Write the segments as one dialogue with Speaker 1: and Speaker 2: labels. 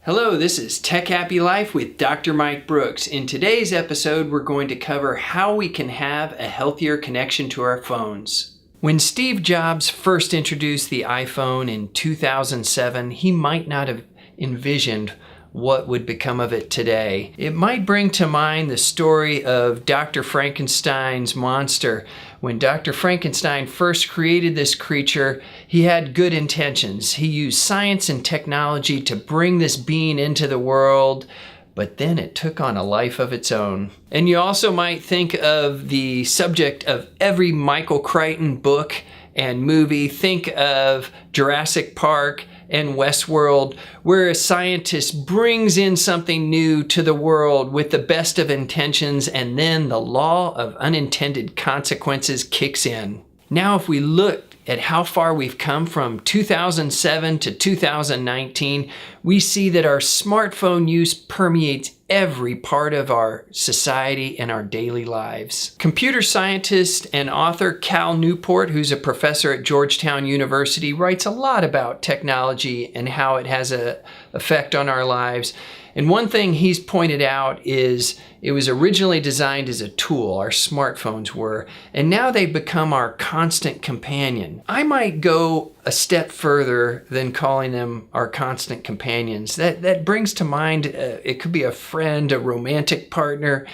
Speaker 1: Hello, this is Tech Happy Life with Dr. Mike Brooks. In today's episode, we're going to cover how we can have a healthier connection to our phones. When Steve Jobs first introduced the iPhone in 2007, he might not have envisioned what would become of it today. It might bring to mind the story of Dr. Frankenstein's Monster. When Dr. Frankenstein first created this creature, he had good intentions. He used science and technology to bring this being into the world, but then it took on a life of its own. And you also might think of the subject of every Michael Crichton book and movie. Think of Jurassic Park and Westworld, where a scientist brings in something new to the world with the best of intentions, and then the law of unintended consequences kicks in. Now, if we look at how far we've come from 2007 to 2019, we see that our smartphone use permeates every part of our society and our daily lives. Computer scientist and author Cal Newport, who's a professor at Georgetown University, writes a lot about technology and how it has an effect on our lives. And one thing he's pointed out is it was originally designed as a tool, our smartphones were, and now they've become our constant companion. I might go a step further than calling them our constant companions. That brings to mind, it could be a friend, a romantic partner.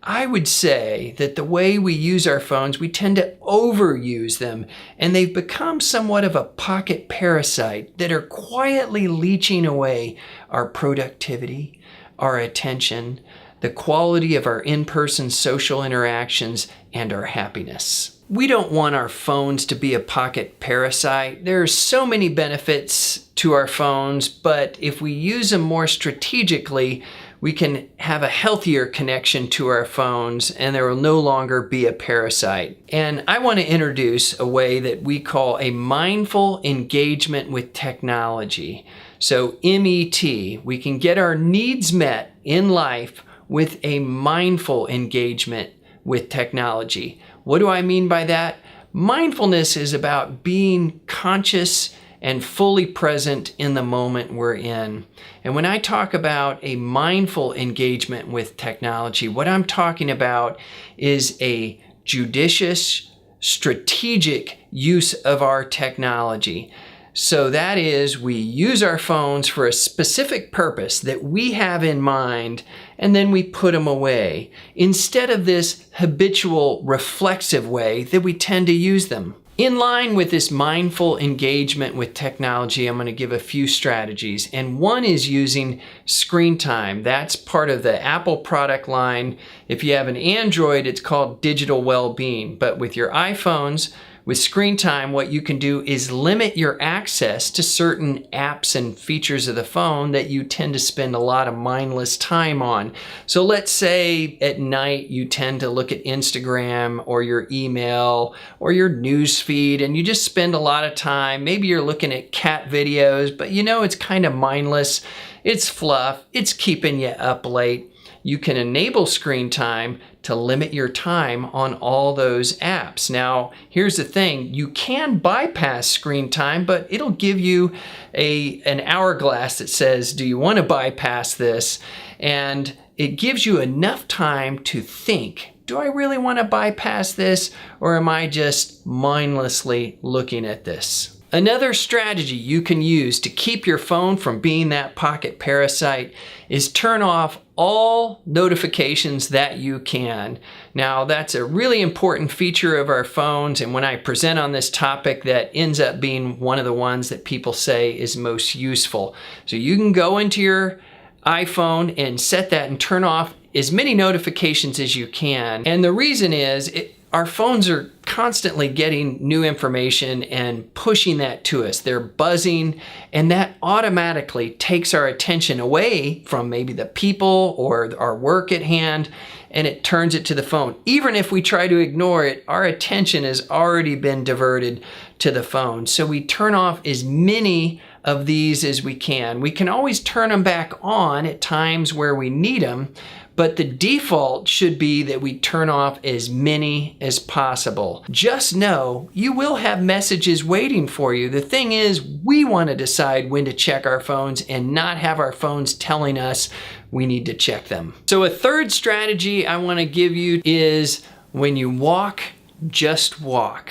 Speaker 1: I would say that the way we use our phones, we tend to overuse them, and they've become somewhat of a pocket parasite that are quietly leeching away our productivity, our attention, the quality of our in-person social interactions, and our happiness. We don't want our phones to be a pocket parasite. There are so many benefits to our phones, but if we use them more strategically, we can have a healthier connection to our phones, and there will no longer be a parasite. And I want to introduce a way that we call a mindful engagement with technology. So MET, we can get our needs met in life with a mindful engagement with technology. What do I mean by that? Mindfulness is about being conscious and fully present in the moment we're in. And when I talk about a mindful engagement with technology, what I'm talking about is a judicious, strategic use of our technology. So that is, we use our phones for a specific purpose that we have in mind, and then we put them away, instead of this habitual, reflexive way that we tend to use them. In line with this mindful engagement with technology, I'm going to give a few strategies. And one is using screen time. That's part of the Apple product line. If you have an Android, it's called digital well-being. But with your iPhones, with screen time, what you can do is limit your access to certain apps and features of the phone that you tend to spend a lot of mindless time on. So let's say at night you tend to look at Instagram or your email or your news feed, and you just spend a lot of time. Maybe you're looking at cat videos, but you know it's kind of mindless. It's fluff. It's keeping you up late. You can enable screen time to limit your time on all those apps. Now, here's the thing. You can bypass screen time, but it'll give you an hourglass that says, do you want to bypass this? And it gives you enough time to think, do I really want to bypass this, or am I just mindlessly looking at this? Another strategy you can use to keep your phone from being that pocket parasite is turn off all notifications that you can. Now, that's a really important feature of our phones, and when I present on this topic, that ends up being one of the ones that people say is most useful. So you can go into your iPhone and set that and turn off as many notifications as you can. And the reason is our phones are constantly getting new information and pushing that to us. They're buzzing, and that automatically takes our attention away from maybe the people or our work at hand, and it turns it to the phone. Even if we try to ignore it, our attention has already been diverted to the phone. So we turn off as many of these as we can. We can always turn them back on at times where we need them, but the default should be that we turn off as many as possible. Just know you will have messages waiting for you. The thing is, we want to decide when to check our phones and not have our phones telling us we need to check them. So a third strategy I want to give you is when you walk, just walk.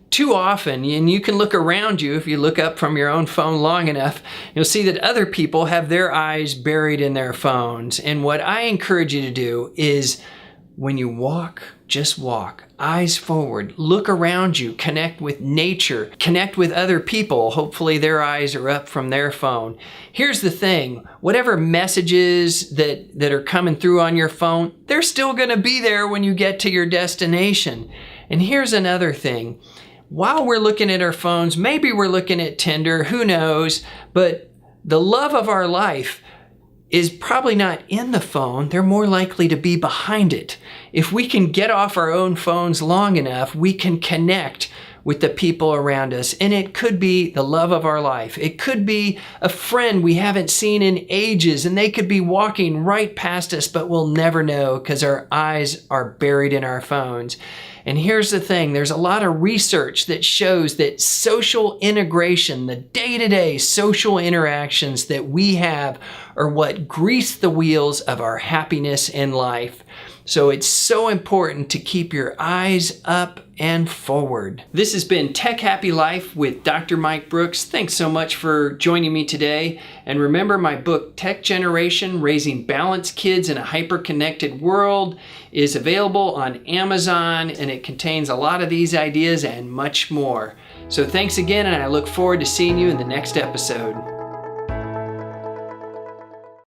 Speaker 1: Too often, and you can look around you, if you look up from your own phone long enough, you'll see that other people have their eyes buried in their phones. And what I encourage you to do is when you walk, just walk. Eyes forward, look around you, connect with nature, connect with other people. Hopefully their eyes are up from their phone. Here's the thing, whatever messages that are coming through on your phone, they're still gonna be there when you get to your destination. And here's another thing. While we're looking at our phones, maybe we're looking at Tinder, who knows, but the love of our life is probably not in the phone. They're more likely to be behind it. If we can get off our own phones long enough, we can connect with the people around us. And it could be the love of our life. It could be a friend we haven't seen in ages, and they could be walking right past us, but we'll never know because our eyes are buried in our phones. And here's the thing, there's a lot of research that shows that social integration, the day-to-day social interactions that we have are what grease the wheels of our happiness in life. So it's so important to keep your eyes up and forward. This has been Tech Happy Life with Dr. Mike Brooks. Thanks so much for joining me today. And remember, my book, Tech Generation, Raising Balanced Kids in a Hyper-Connected World, is available on Amazon, and it contains a lot of these ideas and much more. So thanks again, and I look forward to seeing you in the next episode.